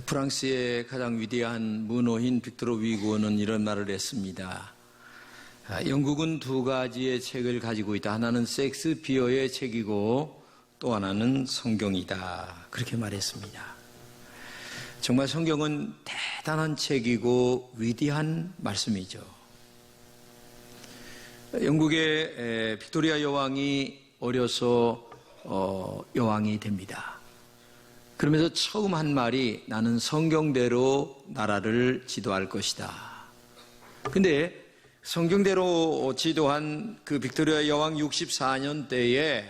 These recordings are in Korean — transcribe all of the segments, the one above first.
프랑스의 가장 위대한 문호인 빅토르 위고는 이런 말을 했습니다. 영국은 두 가지의 책을 가지고 있다. 하나는 셰익스피어의 책이고 또 하나는 성경이다. 그렇게 말했습니다. 정말 성경은 대단한 책이고 위대한 말씀이죠. 영국의 빅토리아 여왕이 어려서 여왕이 됩니다. 그러면서 처음 한 말이 나는 성경대로 나라를 지도할 것이다. 근데 성경대로 지도한 그 빅토리아 여왕 64년 때에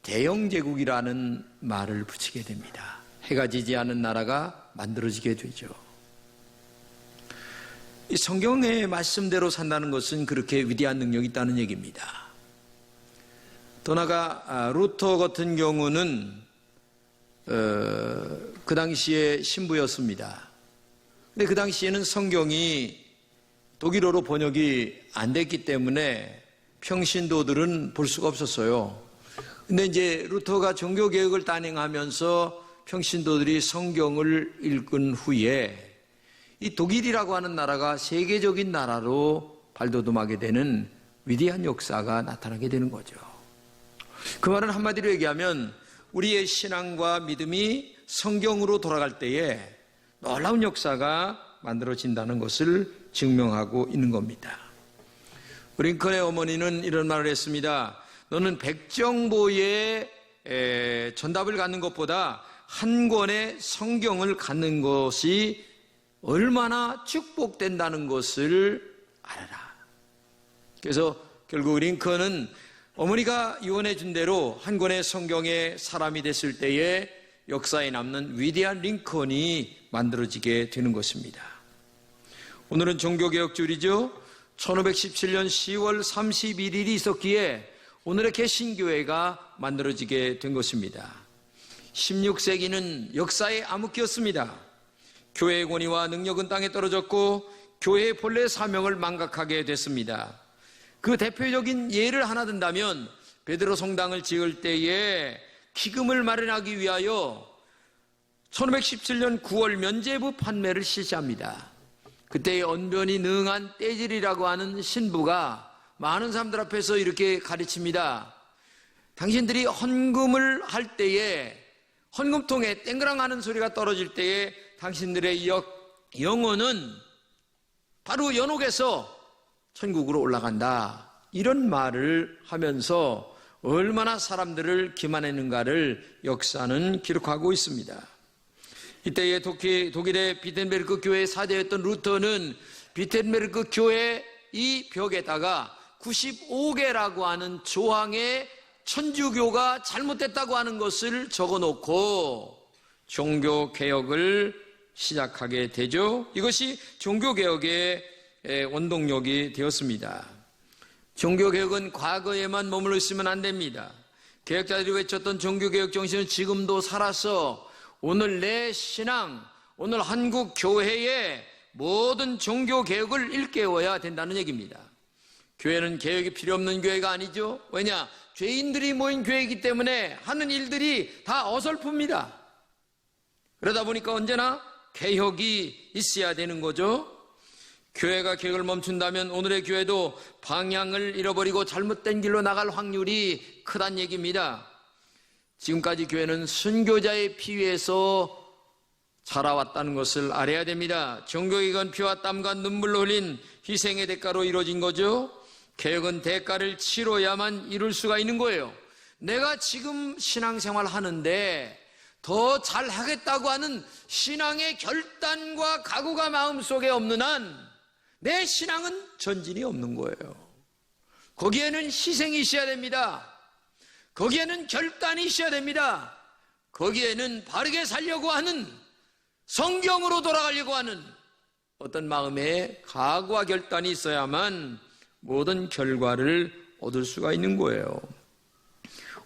대영제국이라는 말을 붙이게 됩니다. 해가 지지 않은 나라가 만들어지게 되죠. 이 성경의 말씀대로 산다는 것은 그렇게 위대한 능력이 있다는 얘기입니다. 더 나아가 루터 같은 경우는 그 당시에 신부였습니다. 근데 그 당시에는 성경이 독일어로 번역이 안 됐기 때문에 평신도들은 볼 수가 없었어요. 근데 이제 루터가 종교개혁을 단행하면서 평신도들이 성경을 읽은 후에 이 독일이라고 하는 나라가 세계적인 나라로 발돋움하게 되는 위대한 역사가 나타나게 되는 거죠. 그 말은 한마디로 얘기하면 우리의 신앙과 믿음이 성경으로 돌아갈 때에 놀라운 역사가 만들어진다는 것을 증명하고 있는 겁니다. 링컨의 어머니는 이런 말을 했습니다. 너는 백정보의 전답을 갖는 것보다 한 권의 성경을 갖는 것이 얼마나 축복된다는 것을 알아라. 그래서 결국 링컨은 어머니가 유언해 준 대로 한 권의 성경의 사람이 됐을 때에 역사에 남는 위대한 링컨이 만들어지게 되는 것입니다. 오늘은 종교개혁주일이죠. 1517년 10월 31일이 있었기에 오늘의 개신교회가 만들어지게 된 것입니다. 16세기는 역사의 암흑기였습니다. 교회의 권위와 능력은 땅에 떨어졌고 교회의 본래 사명을 망각하게 됐습니다. 그 대표적인 예를 하나 든다면 베드로 성당을 지을 때에 기금을 마련하기 위하여 1517년 9월 면죄부 판매를 실시합니다. 그때의 언변이 능한 떼질이라고 하는 신부가 많은 사람들 앞에서 이렇게 가르칩니다. 당신들이 헌금을 할 때에 헌금통에 땡그랑 하는 소리가 떨어질 때에 당신들의 영혼은 바로 연옥에서 천국으로 올라간다. 이런 말을 하면서 얼마나 사람들을 기만했는가를 역사는 기록하고 있습니다. 이때의 독일의 비텐베르크 교회의 사제였던 루터는 비텐베르크 교회 이 벽에다가 95개라고 하는 조항의 천주교가 잘못됐다고 하는 것을 적어놓고 종교개혁을 시작하게 되죠. 이것이 종교개혁의 원동력이 되었습니다. 종교개혁은 과거에만 머물러 있으면 안 됩니다. 개혁자들이 외쳤던 종교개혁 정신은 지금도 살아서 오늘 내 신앙, 오늘 한국 교회의 모든 종교개혁을 일깨워야 된다는 얘기입니다. 교회는 개혁이 필요 없는 교회가 아니죠. 왜냐? 죄인들이 모인 교회이기 때문에 하는 일들이 다 어설픕니다. 그러다 보니까 언제나 개혁이 있어야 되는 거죠. 교회가 개혁을 멈춘다면 오늘의 교회도 방향을 잃어버리고 잘못된 길로 나갈 확률이 크다는 얘기입니다. 지금까지 교회는 순교자의 피 위에서 자라왔다는 것을 알아야 됩니다. 종교개혁은 피와 땀과 눈물로 흘린 희생의 대가로 이루어진 거죠. 개혁은 대가를 치러야만 이룰 수가 있는 거예요. 내가 지금 신앙생활 하는데 더 잘하겠다고 하는 신앙의 결단과 각오가 마음속에 없는 한 내 신앙은 전진이 없는 거예요. 거기에는 희생이 있어야 됩니다. 거기에는 결단이 있어야 됩니다. 거기에는 바르게 살려고 하는, 성경으로 돌아가려고 하는 어떤 마음의 각오와 결단이 있어야만 모든 결과를 얻을 수가 있는 거예요.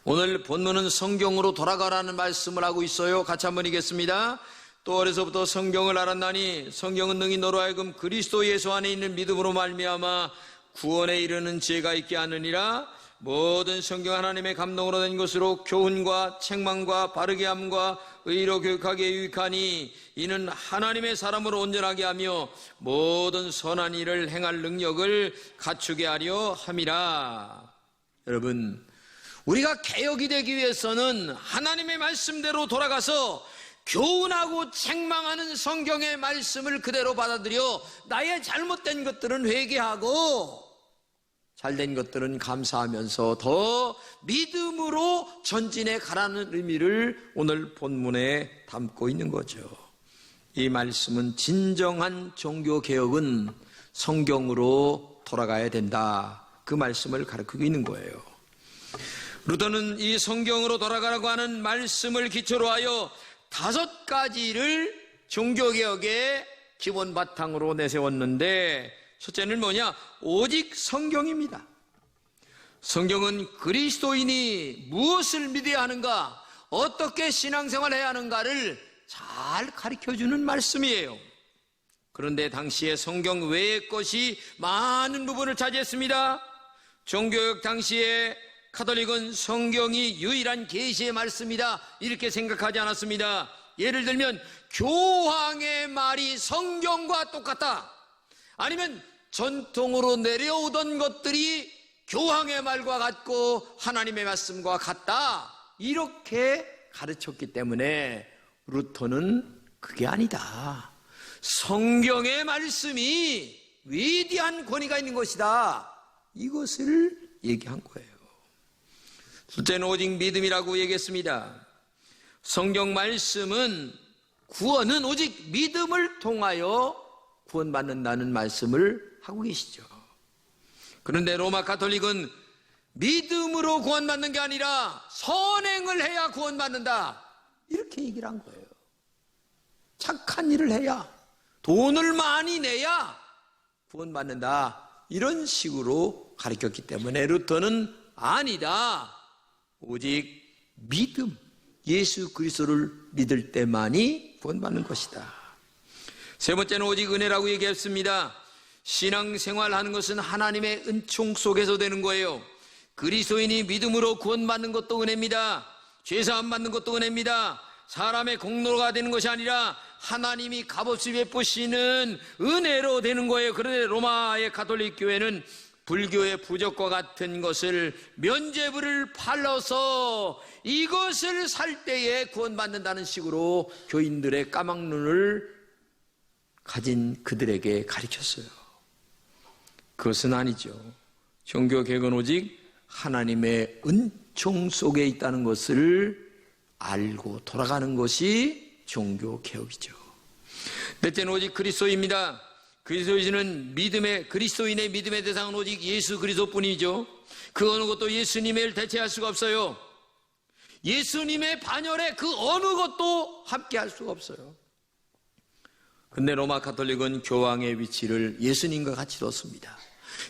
오늘 본문은 성경으로 돌아가라는 말씀을 하고 있어요. 같이 한번 읽겠습니다. 또 어려서부터 성경을 알았나니 성경은 능히 너로 하여금 그리스도 예수 안에 있는 믿음으로 말미암아 구원에 이르는 지혜가 있게 하느니라. 모든 성경 하나님의 감동으로 된 것으로 교훈과 책망과 바르게 함과 의로 교육하기에 유익하니 이는 하나님의 사람으로 온전하게 하며 모든 선한 일을 행할 능력을 갖추게 하려 함이라. 여러분, 우리가 개혁이 되기 위해서는 하나님의 말씀대로 돌아가서 교훈하고 책망하는 성경의 말씀을 그대로 받아들여 나의 잘못된 것들은 회개하고 잘된 것들은 감사하면서 더 믿음으로 전진해 가라는 의미를 오늘 본문에 담고 있는 거죠. 이 말씀은 진정한 종교개혁은 성경으로 돌아가야 된다, 그 말씀을 가르치고 있는 거예요. 루터는 이 성경으로 돌아가라고 하는 말씀을 기초로 하여 5가지를 종교개혁의 기본 바탕으로 내세웠는데, 첫째는 뭐냐? 오직 성경입니다. 성경은 그리스도인이 무엇을 믿어야 하는가, 어떻게 신앙생활해야 하는가를 잘 가르쳐주는 말씀이에요. 그런데 당시에 성경 외의 것이 많은 부분을 차지했습니다. 종교개혁 당시에 카톨릭은 성경이 유일한 계시의 말씀이다 이렇게 생각하지 않았습니다. 예를 들면 교황의 말이 성경과 똑같다, 아니면 전통으로 내려오던 것들이 교황의 말과 같고 하나님의 말씀과 같다, 이렇게 가르쳤기 때문에 루터는 그게 아니다, 성경의 말씀이 위대한 권위가 있는 것이다, 이것을 얘기한 거예요. 둘째는 오직 믿음이라고 얘기했습니다. 성경 말씀은, 구원은 오직 믿음을 통하여 구원받는다는 말씀을 하고 계시죠. 그런데 로마 가톨릭은 믿음으로 구원받는 게 아니라 선행을 해야 구원받는다, 이렇게 얘기를 한 거예요. 착한 일을 해야, 돈을 많이 내야 구원받는다, 이런 식으로 가르쳤기 때문에 루터는 아니다, 오직 믿음, 예수 그리스도를 믿을 때만이 구원받는 것이다. 세 번째는 오직 은혜라고 얘기했습니다. 신앙생활하는 것은 하나님의 은총 속에서 되는 거예요. 그리스도인이 믿음으로 구원받는 것도 은혜입니다. 죄사함 받는 것도 은혜입니다. 사람의 공로가 되는 것이 아니라 하나님이 값없이 베푸시는 은혜로 되는 거예요. 그런데 로마의 가톨릭 교회는 불교의 부적과 같은 것을, 면죄부를 팔아서 이것을 살 때에 구원받는다는 식으로 교인들의 까막눈을 가진 그들에게 가르쳤어요. 그것은 아니죠. 종교개혁은 오직 하나님의 은총 속에 있다는 것을 알고 돌아가는 것이 종교개혁이죠. 넷째는 오직 그리스도입니다. 그리스도인의 믿음의 대상은 오직 예수 그리스도뿐이죠. 그 어느 것도 예수님을 대체할 수가 없어요. 예수님의 반열에 그 어느 것도 함께할 수가 없어요. 근데 로마 가톨릭은 교황의 위치를 예수님과 같이 뒀습니다.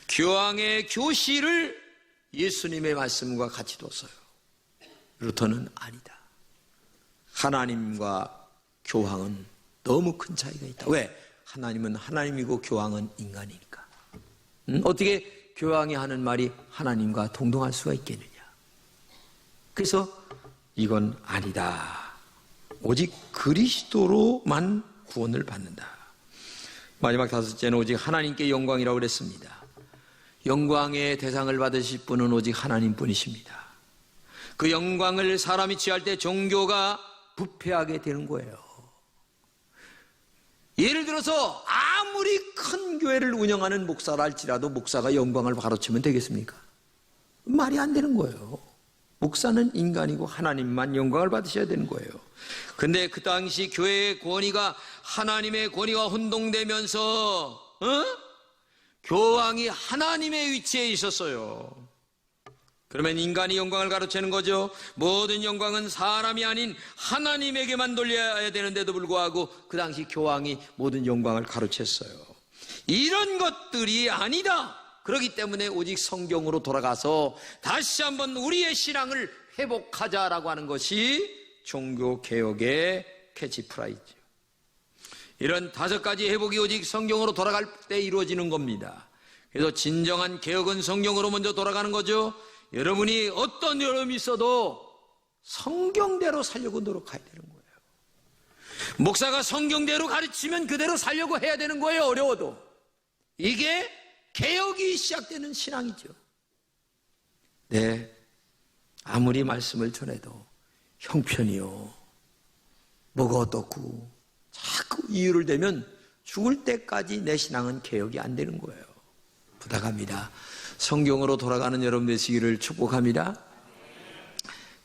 교황의 교시를 예수님의 말씀과 같이 뒀어요. 루터는 아니다. 하나님과 교황은 너무 큰 차이가 있다. 왜? 하나님은 하나님이고 교황은 인간이니까. 어떻게 교황이 하는 말이 하나님과 동등할 수가 있겠느냐. 그래서 이건 아니다. 오직 그리스도로만 구원을 받는다. 마지막 5째는 오직 하나님께 영광이라고 그랬습니다. 영광의 대상을 받으실 분은 오직 하나님뿐이십니다. 그 영광을 사람이 취할 때 종교가 부패하게 되는 거예요. 예를 들어서 아무리 큰 교회를 운영하는 목사라 할지라도 목사가 영광을 가로치면 되겠습니까? 말이 안 되는 거예요. 목사는 인간이고 하나님만 영광을 받으셔야 되는 거예요. 근데 그 당시 교회의 권위가, 하나님의 권위가 혼동되면서 교황이 하나님의 위치에 있었어요. 그러면 인간이 영광을 가로채는 거죠. 모든 영광은 사람이 아닌 하나님에게만 돌려야 되는데도 불구하고 그 당시 교황이 모든 영광을 가로챘어요. 이런 것들이 아니다. 그렇기 때문에 오직 성경으로 돌아가서 다시 한번 우리의 신앙을 회복하자라고 하는 것이 종교개혁의 캐치프라이즈죠. 이런 5가지 회복이 오직 성경으로 돌아갈 때 이루어지는 겁니다. 그래서 진정한 개혁은 성경으로 먼저 돌아가는 거죠. 여러분이 어떤 어려움이 있어도 성경대로 살려고 노력해야 되는 거예요. 목사가 성경대로 가르치면 그대로 살려고 해야 되는 거예요. 어려워도. 이게 개혁이 시작되는 신앙이죠. 네, 아무리 말씀을 전해도 형편이요, 뭐가 어떻고 자꾸 이유를 대면 죽을 때까지 내 신앙은 개혁이 안 되는 거예요. 부탁합니다. 성경으로 돌아가는 여러분 되시기를 축복합니다.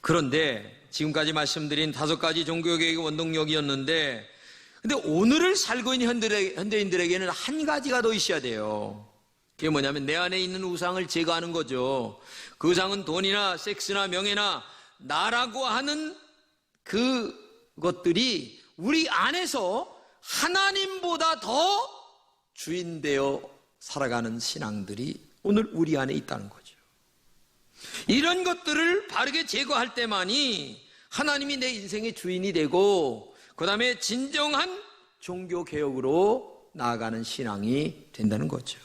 그런데 지금까지 말씀드린 5가지 종교개혁의 원동력이었는데, 근데 오늘을 살고 있는 현대인들에게는 한 가지가 더 있어야 돼요. 그게 뭐냐면 내 안에 있는 우상을 제거하는 거죠. 그 우상은 돈이나 섹스나 명예나 나라고 하는 그것들이 우리 안에서 하나님보다 더 주인되어 살아가는 신앙들이 오늘 우리 안에 있다는 거죠. 이런 것들을 바르게 제거할 때만이 하나님이 내 인생의 주인이 되고, 그 다음에 진정한 종교개혁으로 나아가는 신앙이 된다는 거죠.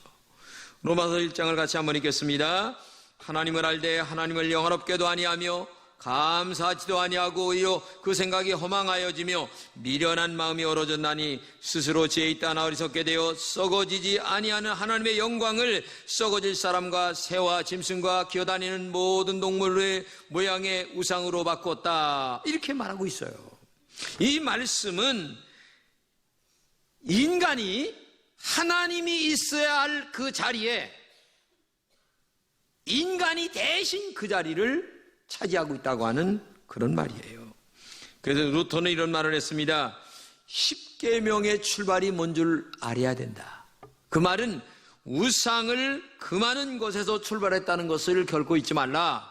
로마서 1장을 같이 한번 읽겠습니다. 하나님을 알되 하나님을 영화롭게도 아니하며 감사하지도 아니하고 오히려 그 생각이 허망하여지며 미련한 마음이 얼어졌나니 스스로 지혜 있다나 어리석게 되어 썩어지지 아니하는 하나님의 영광을 썩어질 사람과 새와 짐승과 기어다니는 모든 동물의 모양의 우상으로 바꿨다. 이렇게 말하고 있어요. 이 말씀은 인간이 하나님이 있어야 할 그 자리에 인간이 대신 그 자리를 차지하고 있다고 하는 그런 말이에요. 그래서 루터는 이런 말을 했습니다. 10계명의 출발이 뭔 줄 알아야 된다. 그 말은 우상을 금하는 것에서 출발했다는 것을 결코 잊지 말라.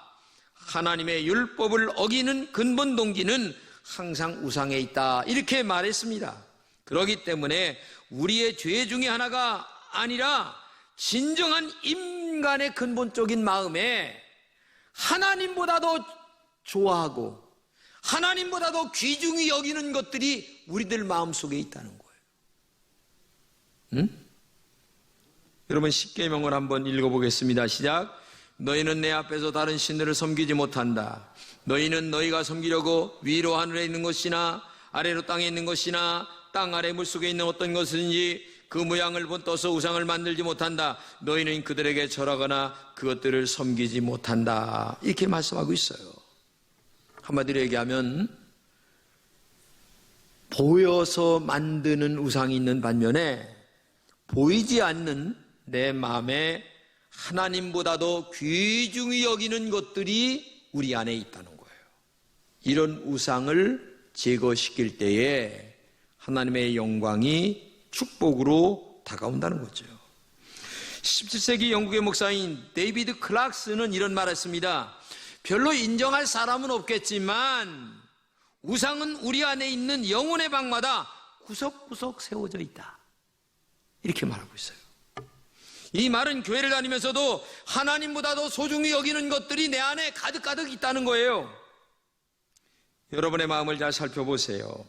하나님의 율법을 어기는 근본 동기는 항상 우상에 있다. 이렇게 말했습니다. 그렇기 때문에 우리의 죄 중에 하나가 아니라 진정한 인간의 근본적인 마음에 하나님보다도 좋아하고 하나님보다도 귀중히 여기는 것들이 우리들 마음속에 있다는 거예요. 응? 여러분 10계명을 한번 읽어보겠습니다. 시작. 너희는 내 앞에서 다른 신들을 섬기지 못한다. 너희는 너희가 섬기려고 위로 하늘에 있는 것이나 아래로 땅에 있는 것이나 땅 아래 물속에 있는 어떤 것이든지 그 모양을 본떠서 우상을 만들지 못한다. 너희는 그들에게 절하거나 그것들을 섬기지 못한다. 이렇게 말씀하고 있어요. 한마디로 얘기하면 보여서 만드는 우상이 있는 반면에 보이지 않는 내 마음에 하나님보다도 귀중히 여기는 것들이 우리 안에 있다는 거예요. 이런 우상을 제거시킬 때에 하나님의 영광이 축복으로 다가온다는 거죠. 17세기 영국의 목사인 데이비드 클락스는 이런 말을 했습니다. 별로 인정할 사람은 없겠지만 우상은 우리 안에 있는 영혼의 방마다 구석구석 세워져 있다. 이렇게 말하고 있어요. 이 말은 교회를 다니면서도 하나님보다도 소중히 여기는 것들이 내 안에 가득가득 있다는 거예요. 여러분의 마음을 잘 살펴보세요.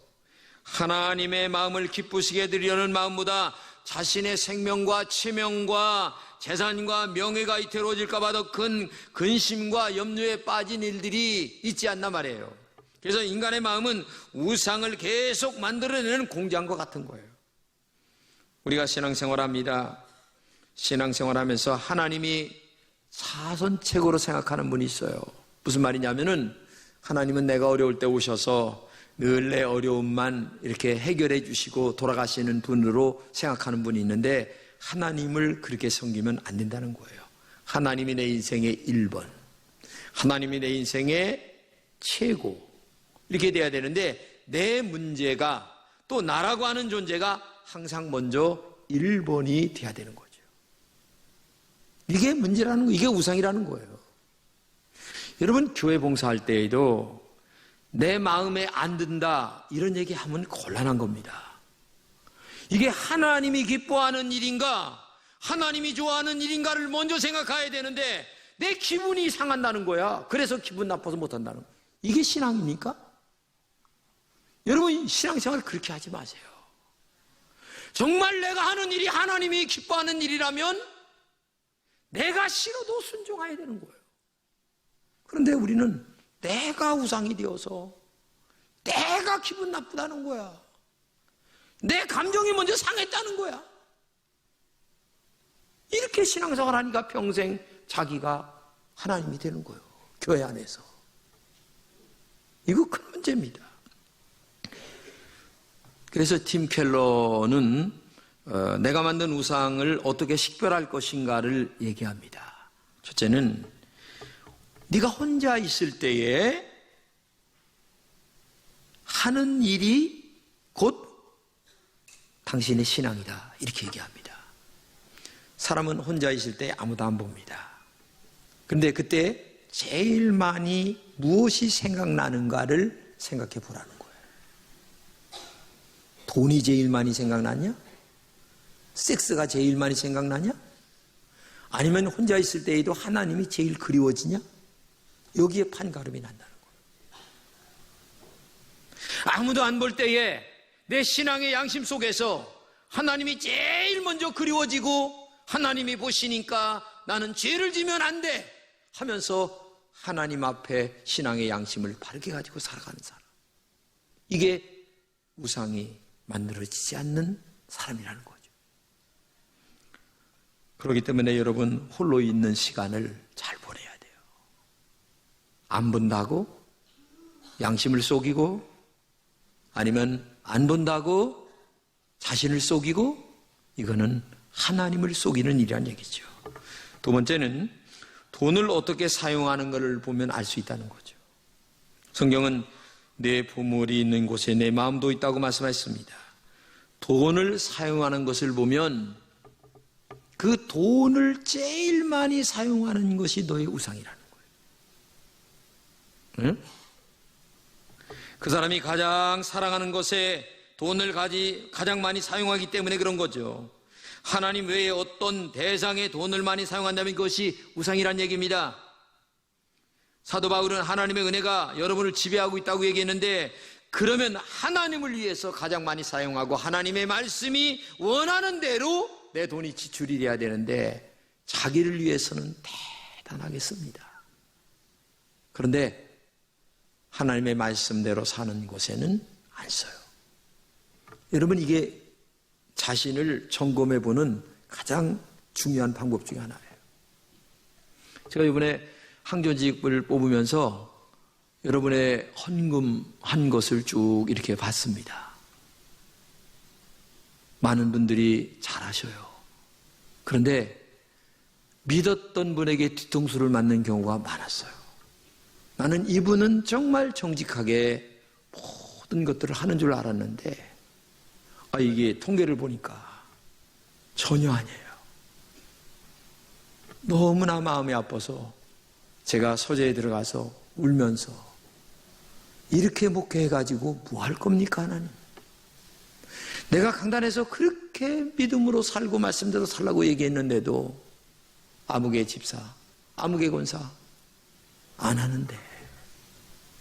하나님의 마음을 기쁘시게 드리려는 마음보다 자신의 생명과 체명과 재산과 명예가 이태로워질까 봐 더 큰 근심과 염려에 빠진 일들이 있지 않나 말이에요. 그래서 인간의 마음은 우상을 계속 만들어내는 공장과 같은 거예요. 우리가 신앙생활합니다. 신앙생활하면서 하나님이 사선책으로 생각하는 분이 있어요. 무슨 말이냐면은 하나님은 내가 어려울 때 오셔서 늘 내 어려움만 이렇게 해결해 주시고 돌아가시는 분으로 생각하는 분이 있는데 하나님을 그렇게 섬기면 안 된다는 거예요. 하나님이 내 인생의 1번, 하나님이 내 인생의 최고 이렇게 돼야 되는데 내 문제가 또 나라고 하는 존재가 항상 먼저 1번이 돼야 되는 거죠. 이게 문제라는 거예요. 이게 우상이라는 거예요. 여러분 교회 봉사할 때에도 내 마음에 안 든다 이런 얘기하면 곤란한 겁니다. 이게 하나님이 기뻐하는 일인가 하나님이 좋아하는 일인가를 먼저 생각해야 되는데 내 기분이 상한다는 거야. 그래서 기분 나빠서 못한다는 거야. 이게 신앙입니까? 여러분 신앙생활 그렇게 하지 마세요. 정말 내가 하는 일이 하나님이 기뻐하는 일이라면 내가 싫어도 순종해야 되는 거예요. 그런데 우리는 내가 우상이 되어서 내가 기분 나쁘다는 거야. 내 감정이 먼저 상했다는 거야. 이렇게 신앙생활 하니까 평생 자기가 하나님이 되는 거예요. 교회 안에서. 이거 큰 문제입니다. 그래서 팀 켈러는 내가 만든 우상을 어떻게 식별할 것인가를 얘기합니다. 첫째는 네가 혼자 있을 때에 하는 일이 곧 당신의 신앙이다. 이렇게 얘기합니다. 사람은 혼자 있을 때 아무도 안 봅니다. 그런데 그때 제일 많이 무엇이 생각나는가를 생각해 보라는 거예요. 돈이 제일 많이 생각나냐? 섹스가 제일 많이 생각나냐? 아니면 혼자 있을 때에도 하나님이 제일 그리워지냐? 여기에 판가름이 난다는 거예요. 아무도 안 볼 때에 내 신앙의 양심 속에서 하나님이 제일 먼저 그리워지고 하나님이 보시니까 나는 죄를 지면 안 돼 하면서 하나님 앞에 신앙의 양심을 바르게 가지고 살아가는 사람. 이게 우상이 만들어지지 않는 사람이라는 거죠. 그렇기 때문에 여러분 홀로 있는 시간을 잘 보내야 돼요. 안 본다고 양심을 속이고 아니면 안 본다고 자신을 속이고 이거는 하나님을 속이는 일이란 얘기죠. 두 번째는 돈을 어떻게 사용하는 것을 보면 알 수 있다는 거죠. 성경은 내 보물이 있는 곳에 내 마음도 있다고 말씀하셨습니다. 돈을 사용하는 것을 보면 그 돈을 제일 많이 사용하는 것이 너의 우상이라는 거예요. 응? 그 사람이 가장 사랑하는 것에 돈을 가장 많이 사용하기 때문에 그런 거죠. 하나님 외에 어떤 대상에 돈을 많이 사용한다면 그것이 우상이란 얘기입니다. 사도 바울은 하나님의 은혜가 여러분을 지배하고 있다고 얘기했는데 그러면 하나님을 위해서 가장 많이 사용하고 하나님의 말씀이 원하는 대로 내 돈이 지출이 돼야 되는데 자기를 위해서는 대단하게 씁니다. 그런데 하나님의 말씀대로 사는 곳에는 안 써요. 여러분 이게 자신을 점검해 보는 가장 중요한 방법 중에 하나예요. 제가 이번에 항조직을 뽑으면서 여러분의 헌금한 것을 쭉 이렇게 봤습니다. 많은 분들이 잘하셔요. 그런데 믿었던 분에게 뒤통수를 맞는 경우가 많았어요. 나는 이분은 정말 정직하게 모든 것들을 하는 줄 알았는데 이게 통계를 보니까 전혀 아니에요. 너무나 마음이 아파서 제가 서재에 들어가서 울면서 이렇게 목회해가지고 뭐 할 겁니까 하나님? 내가 강단에서 그렇게 믿음으로 살고 말씀대로 살라고 얘기했는데도 아무개 집사, 아무개 권사 안 하는데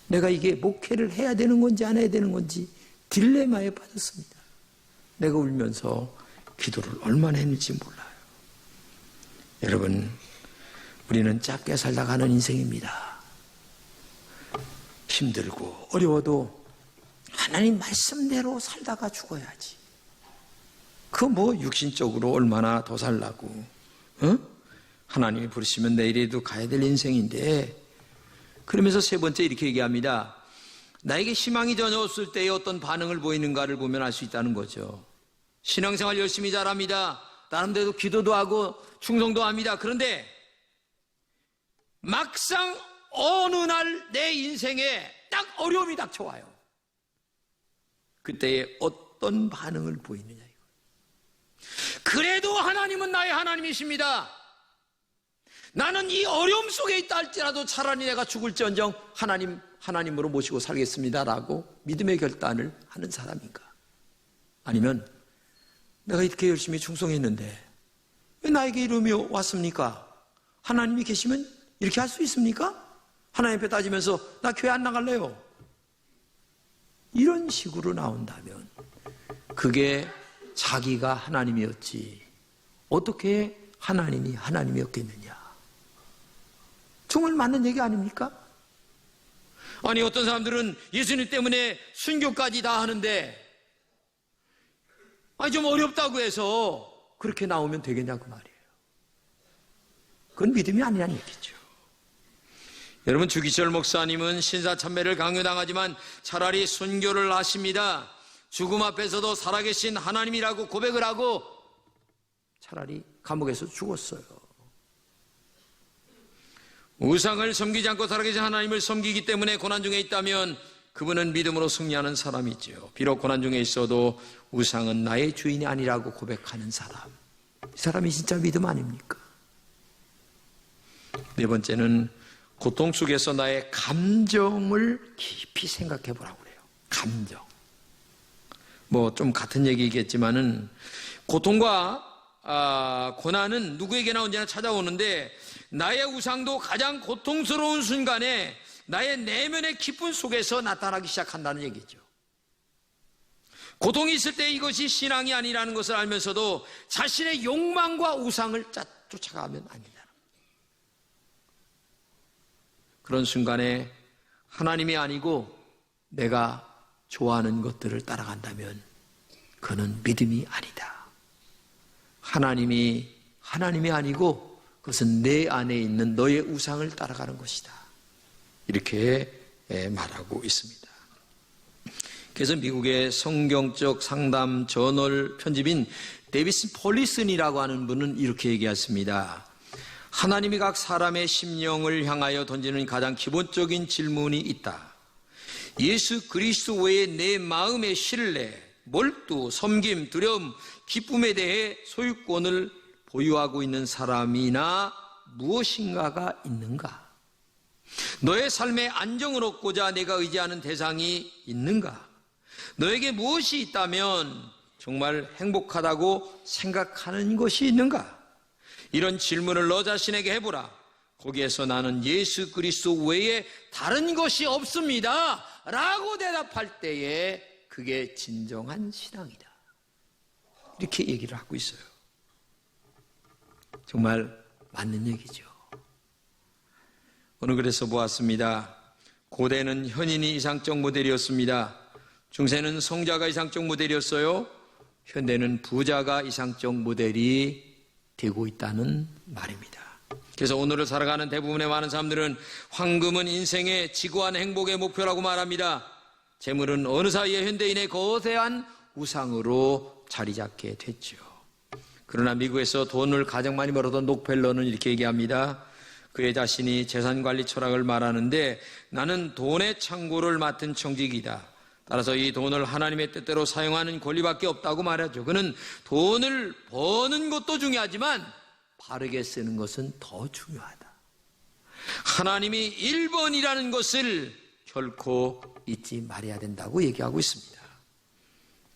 내가 이게 목회를 해야 되는 건지 안 해야 되는 건지 딜레마에 빠졌습니다. 내가 울면서 기도를 얼마나 했는지 몰라요. 여러분, 우리는 짧게 살다 가는 인생입니다. 힘들고 어려워도 하나님 말씀대로 살다가 죽어야지. 그 뭐 육신적으로 얼마나 더 살라고. 하나님이 부르시면 내일에도 가야 될 인생인데 그러면서 세 번째 이렇게 얘기합니다. 나에게 희망이 전혀 없을 때에 어떤 반응을 보이는가를 보면 알 수 있다는 거죠. 신앙생활 열심히 잘합니다. 나름대로 기도도 하고 충성도 합니다. 그런데 막상 어느 날 내 인생에 딱 어려움이 닥쳐와요. 그때에 어떤 반응을 보이느냐 이거. 그래도 하나님은 나의 하나님이십니다. 나는 이 어려움 속에 있다 할지라도 차라리 내가 죽을지언정 하나님으로 모시고 살겠습니다라고 믿음의 결단을 하는 사람인가? 아니면 내가 이렇게 열심히 충성했는데 왜 나에게 이름이 왔습니까? 하나님이 계시면 이렇게 할 수 있습니까? 하나님 앞에 따지면서 나 교회 안 나갈래요. 이런 식으로 나온다면 그게 자기가 하나님이었지 어떻게 하나님이었겠느냐. 정말 맞는 얘기 아닙니까? 아니 어떤 사람들은 예수님 때문에 순교까지 다 하는데 아니 좀 어렵다고 해서 그렇게 나오면 되겠냐고 말이에요. 그건 믿음이 아니란 얘기죠. 여러분, 주기철 목사님은 신사참배를 강요당하지만 차라리 순교를 하십니다. 죽음 앞에서도 살아계신 하나님이라고 고백을 하고 차라리 감옥에서 죽었어요. 우상을 섬기지 않고 살아계신 하나님을 섬기기 때문에 고난 중에 있다면 그분은 믿음으로 승리하는 사람이죠. 비록 고난 중에 있어도 우상은 나의 주인이 아니라고 고백하는 사람, 이 사람이 진짜 믿음 아닙니까? 네 번째는 고통 속에서 나의 감정을 깊이 생각해 보라고 그래요. 감정. 뭐 좀 같은 얘기겠지만은 고통과 고난은 누구에게나 언제나 찾아오는데 나의 우상도 가장 고통스러운 순간에 나의 내면의 기쁨 속에서 나타나기 시작한다는 얘기죠. 고통이 있을 때 이것이 신앙이 아니라는 것을 알면서도 자신의 욕망과 우상을 쫓아가면 안 된다. 그런 순간에 하나님이 아니고 내가 좋아하는 것들을 따라간다면 그는 믿음이 아니다. 하나님이 아니고 그것은 내 안에 있는 너의 우상을 따라가는 것이다. 이렇게 말하고 있습니다. 그래서 미국의 성경적 상담 저널 편집인 데비스 폴리슨이라고 하는 분은 이렇게 얘기했습니다. 하나님이 각 사람의 심령을 향하여 던지는 가장 기본적인 질문이 있다. 예수 그리스도 외에 내 마음의 신뢰, 몰두, 섬김, 두려움, 기쁨에 대해 소유권을 보유하고 있는 사람이나 무엇인가가 있는가? 너의 삶에 안정을 얻고자 내가 의지하는 대상이 있는가? 너에게 무엇이 있다면 정말 행복하다고 생각하는 것이 있는가? 이런 질문을 너 자신에게 해보라. 거기에서 나는 예수 그리스도 외에 다른 것이 없습니다 라고 대답할 때에 그게 진정한 신앙이다. 이렇게 얘기를 하고 있어요. 정말 맞는 얘기죠. 오늘 그래서 보았습니다. 고대는 현인이 이상적 모델이었습니다. 중세는 성자가 이상적 모델이었어요. 현대는 부자가 이상적 모델이 되고 있다는 말입니다. 그래서 오늘을 살아가는 대부분의 많은 사람들은 황금은 인생의 지구한 행복의 목표라고 말합니다. 재물은 어느 사이에 현대인의 거대한 우상으로 자리 잡게 됐죠. 그러나 미국에서 돈을 가장 많이 벌었던 록펠러는 이렇게 얘기합니다. 그의 자신이 재산관리 철학을 말하는데 나는 돈의 창고를 맡은 청직이다. 따라서 이 돈을 하나님의 뜻대로 사용하는 권리밖에 없다고 말하죠. 그는 돈을 버는 것도 중요하지만 바르게 쓰는 것은 더 중요하다. 하나님이 1번이라는 것을 결코 잊지 말아야 된다고 얘기하고 있습니다.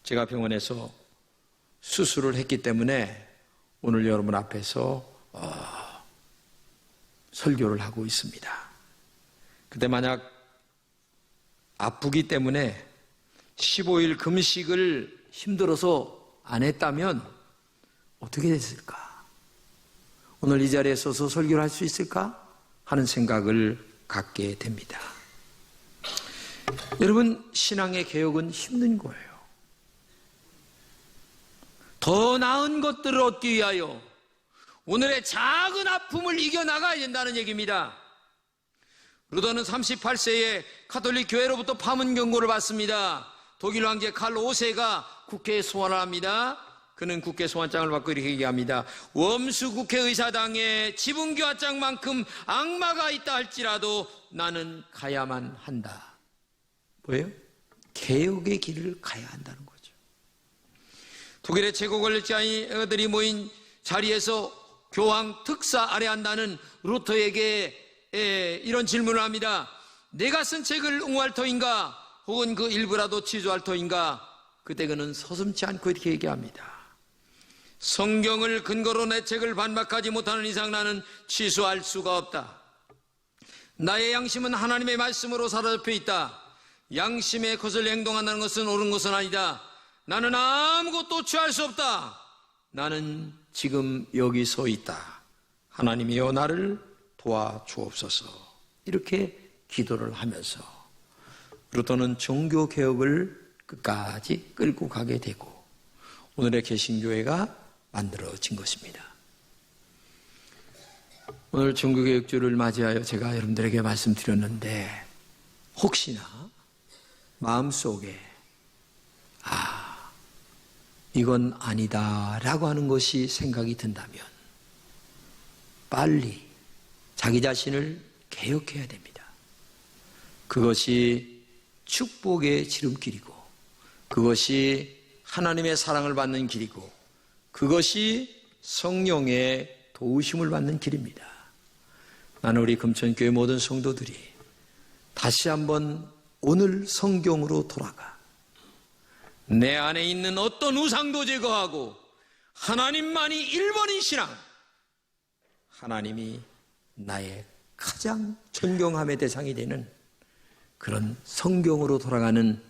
제가 병원에서 수술을 했기 때문에 오늘 여러분 앞에서 설교를 하고 있습니다. 그때 만약 아프기 때문에 15일 금식을 힘들어서 안 했다면 어떻게 됐을까? 오늘 이 자리에 서서 설교를 할 수 있을까? 하는 생각을 갖게 됩니다. 여러분, 신앙의 개혁은 힘든 거예요. 더 나은 것들을 얻기 위하여 오늘의 작은 아픔을 이겨나가야 된다는 얘기입니다. 루더는 38세에 가톨릭 교회로부터 파문 경고를 받습니다. 독일 황제 칼 5세가 국회에 소환을 합니다. 그는 국회 소환장을 받고 이렇게 얘기합니다. 웜수 국회의사당에 지붕교화장만큼 악마가 있다 할지라도 나는 가야만 한다. 뭐예요? 개혁의 길을 가야 한다는 거죠. 독일의 최고 권력자들이 모인 자리에서 교황 특사 아래한다는 루터에게 이런 질문을 합니다. 내가 쓴 책을 옹호할 터인가 혹은 그 일부라도 취소할 터인가? 그때 그는 서슴지 않고 이렇게 얘기합니다. 성경을 근거로 내 책을 반박하지 못하는 이상 나는 취소할 수가 없다. 나의 양심은 하나님의 말씀으로 사로잡혀 있다. 양심의 것을 행동한다는 것은 옳은 것은 아니다. 나는 아무것도 취할 수 없다. 나는 지금 여기 서 있다. 하나님이여 나를 도와주옵소서. 이렇게 기도를 하면서 루터는 종교개혁을 끝까지 끌고 가게 되고 오늘의 개신교회가 만들어진 것입니다. 오늘 종교개혁주를 맞이하여 제가 여러분들에게 말씀드렸는데 혹시나 마음속에 이건 아니다라고 하는 것이 생각이 든다면 빨리 자기 자신을 개혁해야 됩니다. 그것이 축복의 지름길이고 그것이 하나님의 사랑을 받는 길이고 그것이 성령의 도우심을 받는 길입니다. 나는 우리 금천교회 모든 성도들이 다시 한번 오늘 성경으로 돌아가 내 안에 있는 어떤 우상도 제거하고 하나님만이 1번인 신앙, 하나님이 나의 가장 존경함의 대상이 되는 그런 성경으로 돌아가는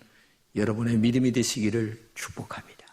여러분의 믿음이 되시기를 축복합니다.